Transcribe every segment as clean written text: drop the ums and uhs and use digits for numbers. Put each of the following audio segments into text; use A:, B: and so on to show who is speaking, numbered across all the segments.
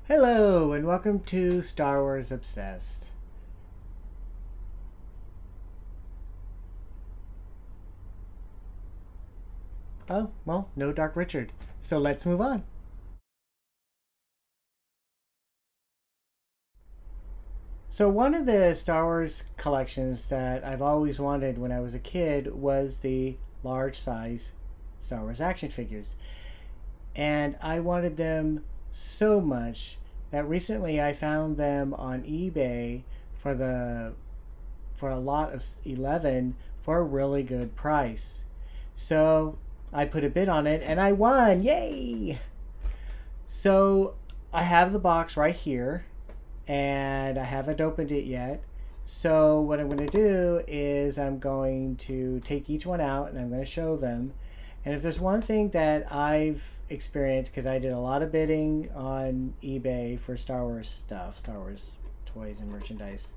A: Hello and welcome to Star Wars Obsessed. Oh, well, no Dark Richard. So let's move on. So one of the Star Wars collections that I've always wanted when I was a kid was the large size Star Wars action figures. And I wanted them so much that recently I found them on eBay for a lot of 11 for a really good price. So I put a bid on it and I won. Yay! So I have the box right here and I haven't opened it yet. So what I'm going to do is I'm going to take each one out and I'm going to show them. And if there's one thing that I've experienced, because I did a lot of bidding on eBay for Star Wars stuff, Star Wars toys and merchandise,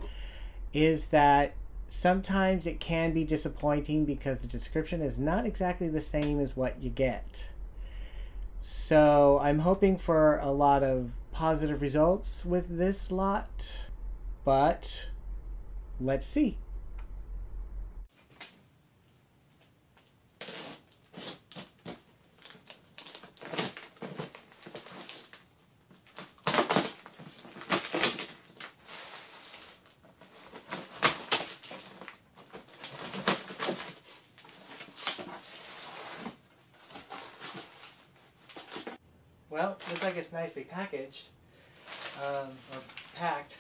A: is that sometimes it can be disappointing because the description is not exactly the same as what you get. So I'm hoping for a lot of positive results with this lot, but let's see. Well, looks like it's nicely packaged, or packed.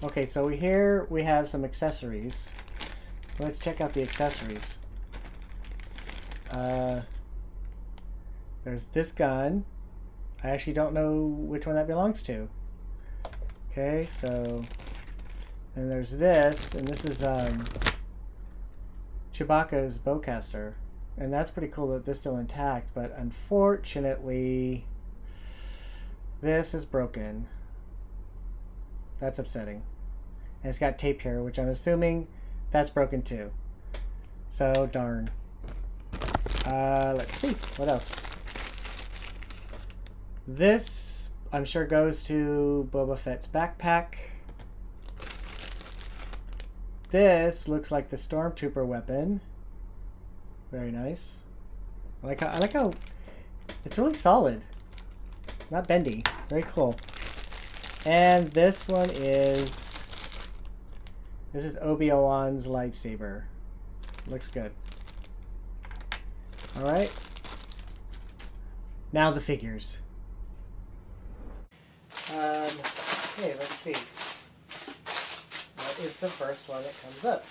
A: Okay, so here we have some accessories. Let's check out the accessories. There's this gun. I actually don't know which one that belongs to. Okay, so, and there's this, and this is Chewbacca's bowcaster. And that's pretty cool that this is still intact, but unfortunately, this is broken. That's upsetting. And it's got tape here, which I'm assuming that's broken too. So, darn. Let's see. What else? This, I'm sure, goes to Boba Fett's backpack. This looks like the Stormtrooper weapon. Very nice. I like how it's really solid. Not bendy. Very cool. And this one is Obi-Wan's lightsaber. Looks good. Alright. Now the figures. Okay, let's see. What is the first one that comes up?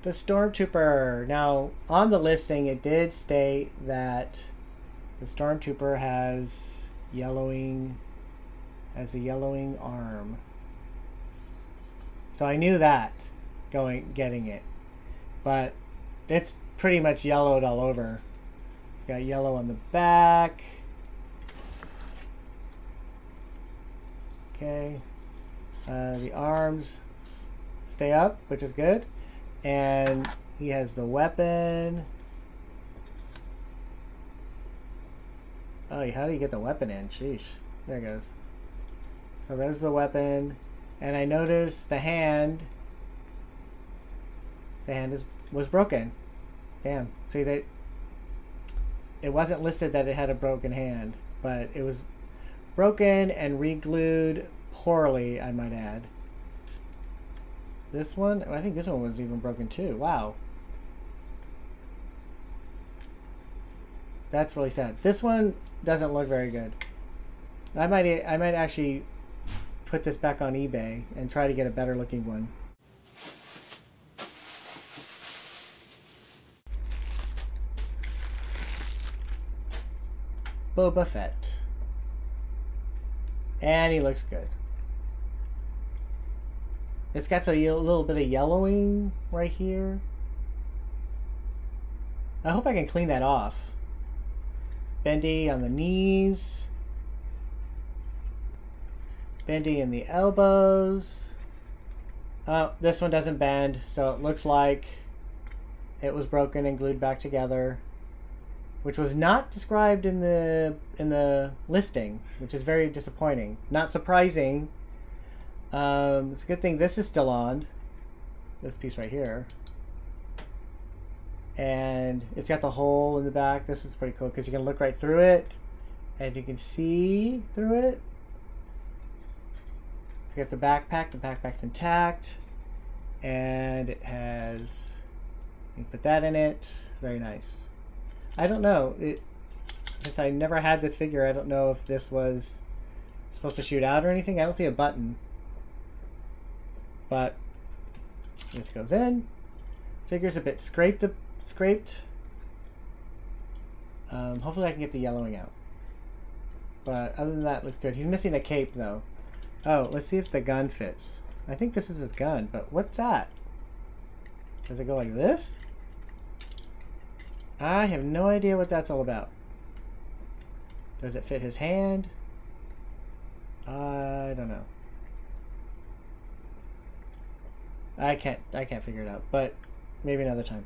A: The Stormtrooper. Now, on the listing, it did state that the Stormtrooper has a yellowing arm. So I knew that getting it, but it's pretty much yellowed all over. It's got yellow on the back. Okay, the arms stay up, which is good. And he has the weapon. Oh, how do you get the weapon in? Sheesh. There it goes. So there's the weapon. And I noticed the hand. The hand was broken. Damn. See, it wasn't listed that it had a broken hand. But it was broken and re-glued poorly, I might add. This one? I think this one was even broken too. Wow. That's really sad. This one doesn't look very good. I might actually put this back on eBay and try to get a better looking one. Boba Fett. And he looks good. It's got a little bit of yellowing right here. I hope I can clean that off. Bendy on the knees. Bendy in the elbows. Oh, this one doesn't bend, so it looks like it was broken and glued back together. which was not described in the listing, which is very disappointing. Not surprising. It's a good thing this is still on. This piece right here. And it's got the hole in the back. This is pretty cool because you can look right through it and you can see through it. It's got the backpack. The backpack's intact. And it has, you can put that in it. Very nice. I don't know. Since I never had this figure, I don't know if this was supposed to shoot out or anything. I don't see a button. But this goes in. Figure's a bit scraped. Hopefully I can get the yellowing out. But other than that, it looks good. He's missing the cape though. Oh, let's see if the gun fits. I think this is his gun, but what's that? Does it go like this? I have no idea what that's all about. Does it fit his hand? I don't know. I can't figure it out, but maybe another time.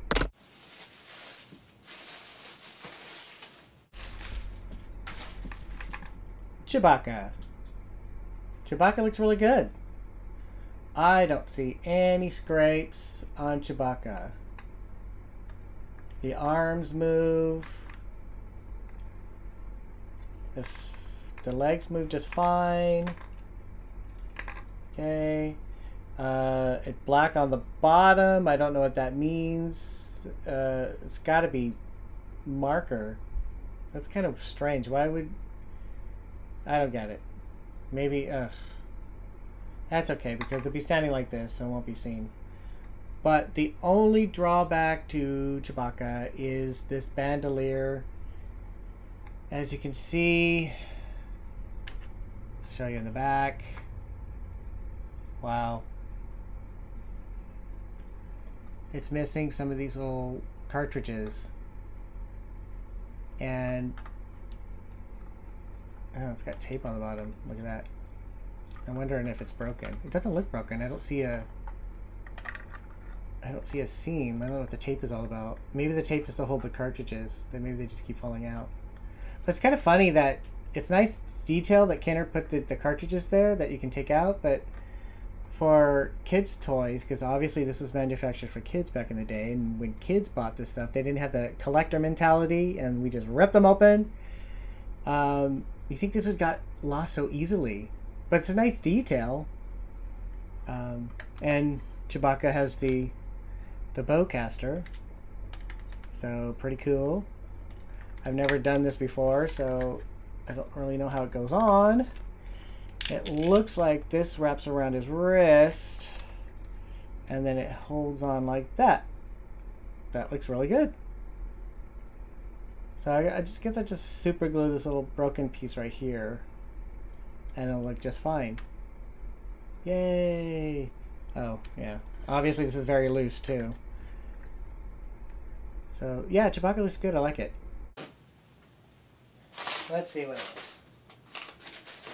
A: Chewbacca. Chewbacca looks really good. I don't see any scrapes on Chewbacca. The arms move. The legs move just fine. Okay. It's black on the bottom. I don't know what that means. It's got to be marker. That's kind of strange. Why would... I don't get it. Maybe... That's okay, because they'll be standing like this and won't be seen. But the only drawback to Chewbacca is this bandolier. As you can see... Let's show you in the back. Wow. It's missing some of these little cartridges. And... oh, it's got tape on the bottom. Look at that. I'm wondering if it's broken. It doesn't look broken. I don't see a seam. I don't know what the tape is all about. Maybe the tape is to hold the cartridges. Then maybe they just keep falling out. But it's kind of funny that it's nice detail that Kenner put the cartridges there that you can take out, but for kids' toys, because obviously this was manufactured for kids back in the day, and when kids bought this stuff, they didn't have the collector mentality, and we just ripped them open. You think this would got lost so easily, but it's a nice detail. And Chewbacca has the bowcaster, so pretty cool. I've never done this before, so I don't really know how it goes on. It looks like this wraps around his wrist, and then it holds on like that. That looks really good. So I just guess I just super glue this little broken piece right here, and it'll look just fine. Yay! Oh, yeah. Obviously this is very loose too. So yeah, Chewbacca looks good. I like it. Let's see what else.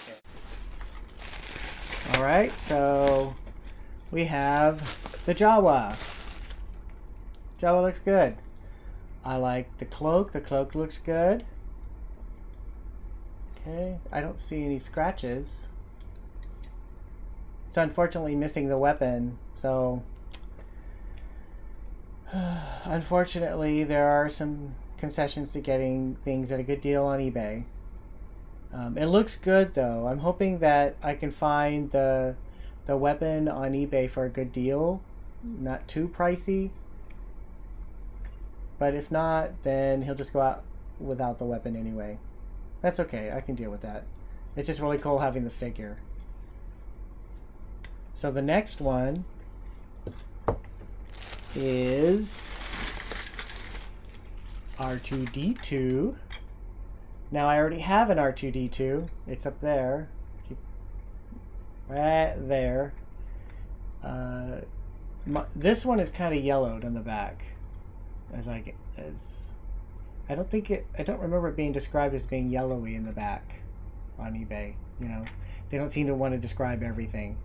A: Okay. Alright, so we have the Jawa. Jawa looks good. I like the cloak. The cloak looks good. Okay, I don't see any scratches. It's unfortunately missing the weapon, so unfortunately there are some concessions to getting things at a good deal on eBay. It looks good though. I'm hoping that I can find the weapon on eBay for a good deal, not too pricey. But if not, then he'll just go out without the weapon anyway. That's okay, I can deal with that. It's just really cool having the figure. So the next one is R2-D2. Now I already have an R2-D2. It's up there. Right there. This one is kind of yellowed on the back. I don't remember it being described as being yellowy in the back on eBay. You know, they don't seem to want to describe everything.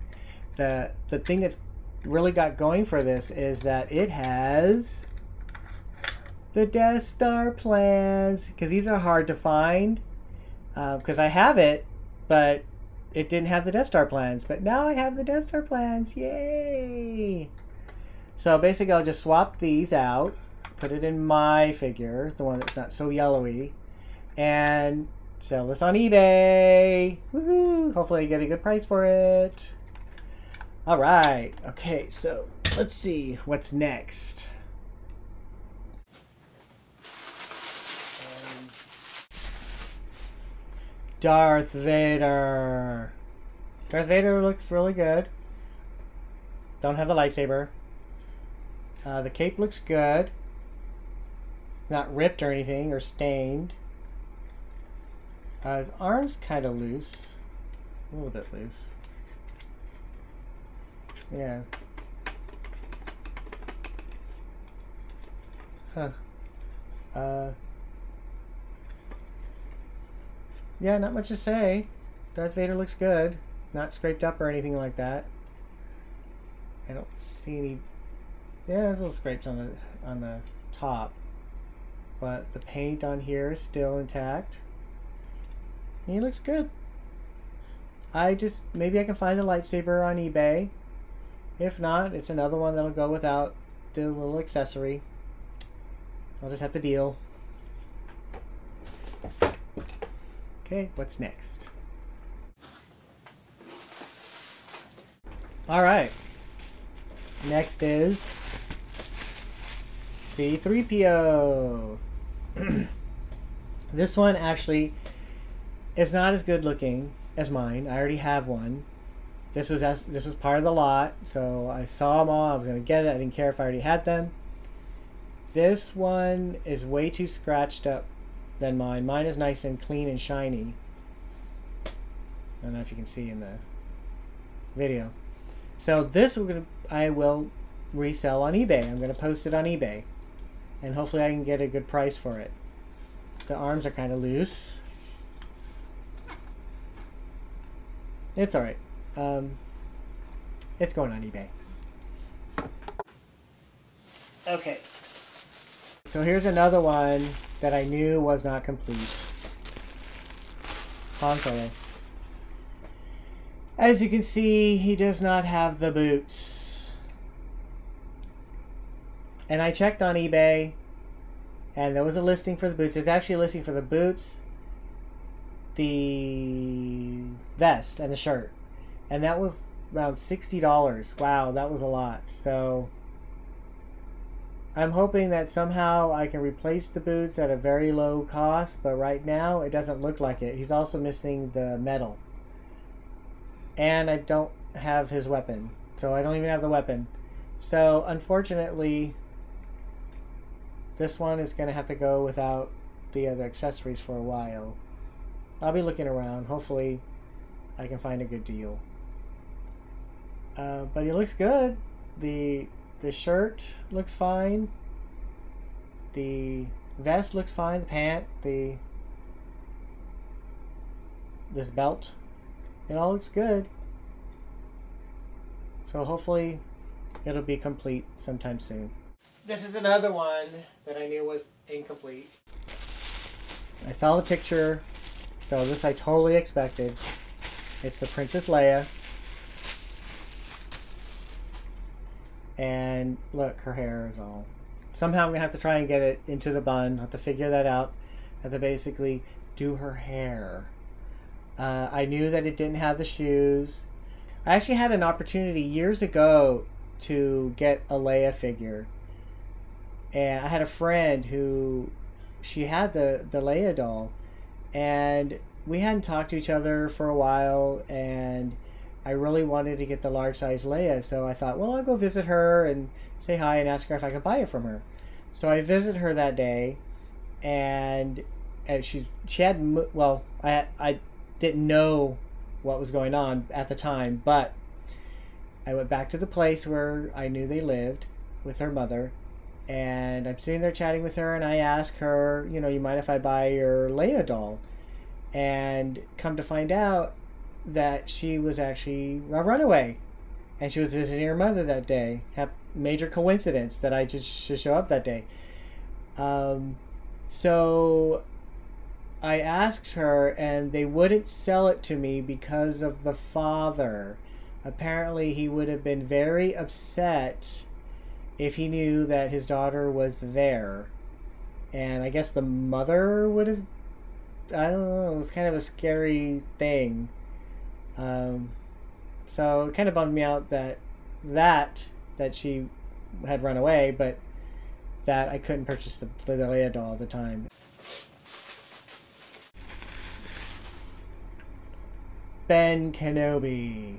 A: The thing that's really got going for this is that it has The Death Star plans, because these are hard to find. Because I have it, but it didn't have the Death Star plans. But now I have the Death Star plans. Yay! So basically I'll just swap these out, put it in my figure, the one that's not so yellowy, and sell this on eBay. Woohoo! Hopefully I get a good price for it. Alright, okay, so let's see what's next. Darth Vader. Darth Vader looks really good. Don't have the lightsaber. The cape looks good. Not ripped or anything or stained. His arm's kind of loose. A little bit loose. Yeah. Huh. Yeah, not much to say. Darth Vader looks good. Not scraped up or anything like that. I don't see any... Yeah, there's little scrapes on the top. But the paint on here is still intact. And he looks good. Maybe I can find the lightsaber on eBay. If not, it's another one that'll go without the little accessory. I'll just have to deal. Okay, what's next? Alright. Next is C-3PO. This one actually is not as good looking as mine. I already have one. This was part of the lot, so I saw them all. I was going to get it. I didn't care if I already had them. This one is way too scratched up than mine. Mine is nice and clean and shiny. I don't know if you can see in the video. So this I will resell on eBay. I'm going to post it on eBay. And hopefully I can get a good price for it. The arms are kind of loose. It's alright. It's going on eBay. Okay. So here's another one that I knew was not complete. Han Solo. As you can see, he does not have the boots. And I checked on eBay, and there was a listing for the boots. There's actually a listing for the boots, the vest, and the shirt. And that was around $60. Wow, that was a lot. So I'm hoping that somehow I can replace the boots at a very low cost, but right now it doesn't look like it. He's also missing the metal. And I don't have his weapon. So I don't even have the weapon. So unfortunately, this one is going to have to go without the other accessories for a while. I'll be looking around. Hopefully I can find a good deal. But he looks good. The shirt looks fine. The vest looks fine. The pant, this belt, it all looks good. So hopefully it'll be complete sometime soon. This is another one that I knew was incomplete. I saw the picture, so this I totally expected. It's the Princess Leia. And look, her hair is all... Somehow I'm going to have to try and get it into the bun. I have to figure that out. I have to basically do her hair. I knew that it didn't have the shoes. I actually had an opportunity years ago to get a Leia figure. And I had a friend who... She had the Leia doll. And we hadn't talked to each other for a while. And I really wanted to get the large size Leia, so I thought, well, I'll go visit her and say hi and ask her if I could buy it from her. So I visited her that day, and she had, well, I didn't know what was going on at the time, but I went back to the place where I knew they lived with her mother, and I'm sitting there chatting with her, and I asked her, you know, you mind if I buy your Leia doll? And come to find out that she was actually a runaway, and she was visiting her mother that day. Major coincidence that I just should show up that day. Um, so I asked her, and they wouldn't sell it to me because of the father. Apparently, he would have been very upset if he knew that his daughter was there. And I guess the mother would have. I don't know. It was kind of a scary thing. Um, so it kind of bummed me out that she had run away, but that I couldn't purchase the Leia doll at the time. Ben Kenobi.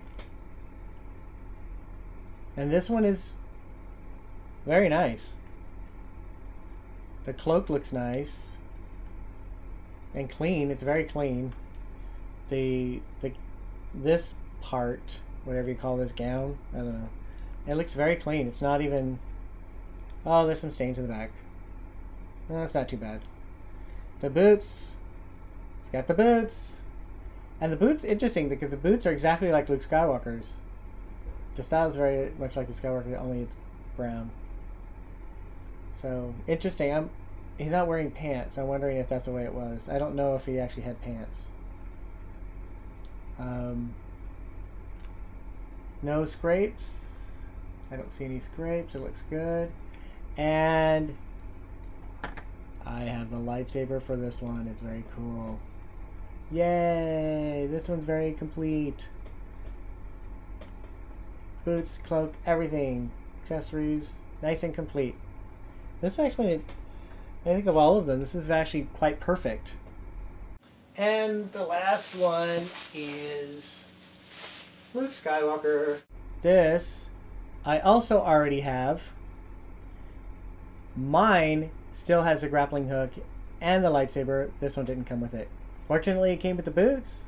A: And this one is very nice. The cloak looks nice and clean. It's very clean. This part, whatever you call this gown, I don't know. It looks very clean. It's not even. Oh, there's some stains in the back. No, that's not too bad. The boots. It's got the boots. And the boots, interesting because the boots are exactly like Luke Skywalker's. The style is very much like Luke Skywalker, only it's brown. So interesting. He's not wearing pants. I'm wondering if that's the way it was. I don't know if he actually had pants. No scrapes. I don't see any scrapes. It looks good. And I have the lightsaber for this one. It's very cool. Yay! This one's very complete. Boots, cloak, everything. Accessories. Nice and complete. This actually, I think of all of them, this is actually quite perfect. And the last one is Luke Skywalker. This I also already have. Mine still has a grappling hook and the lightsaber. This one didn't come with it. Fortunately, it came with the boots.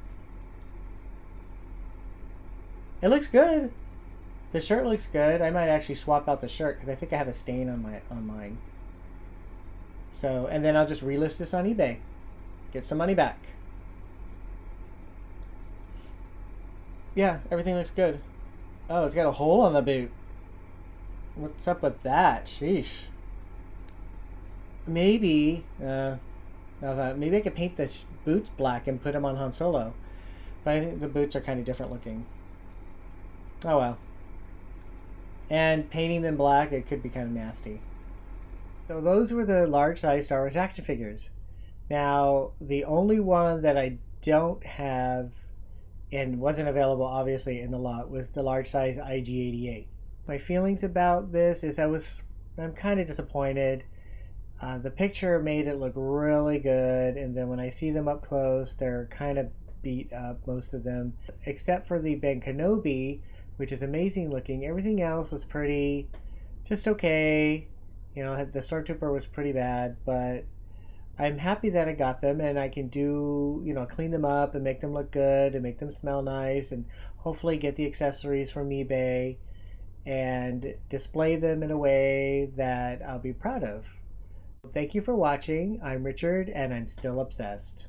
A: It looks good. The shirt looks good. I might actually swap out the shirt because I think I have a stain on mine. So, and then I'll just relist this on eBay. Get some money back. Yeah, everything looks good. Oh, it's got a hole on the boot. What's up with that? Sheesh. Maybe, maybe I could paint the boots black and put them on Han Solo. But I think the boots are kind of different looking. Oh well. And painting them black, it could be kind of nasty. So those were the large size Star Wars action figures. Now, the only one that I don't have and wasn't available obviously in the lot was the large size IG-88. My feelings about this is I'm kind of disappointed. The picture made it look really good, and then when I see them up close, they're kind of beat up, most of them, except for the Ben Kenobi, which is amazing looking. Everything else was pretty, just okay. You know, the Stormtrooper was pretty bad, but I'm happy that I got them, and I can do, clean them up and make them look good and make them smell nice, and hopefully get the accessories from eBay and display them in a way that I'll be proud of. Thank you for watching. I'm Richard, and I'm still obsessed.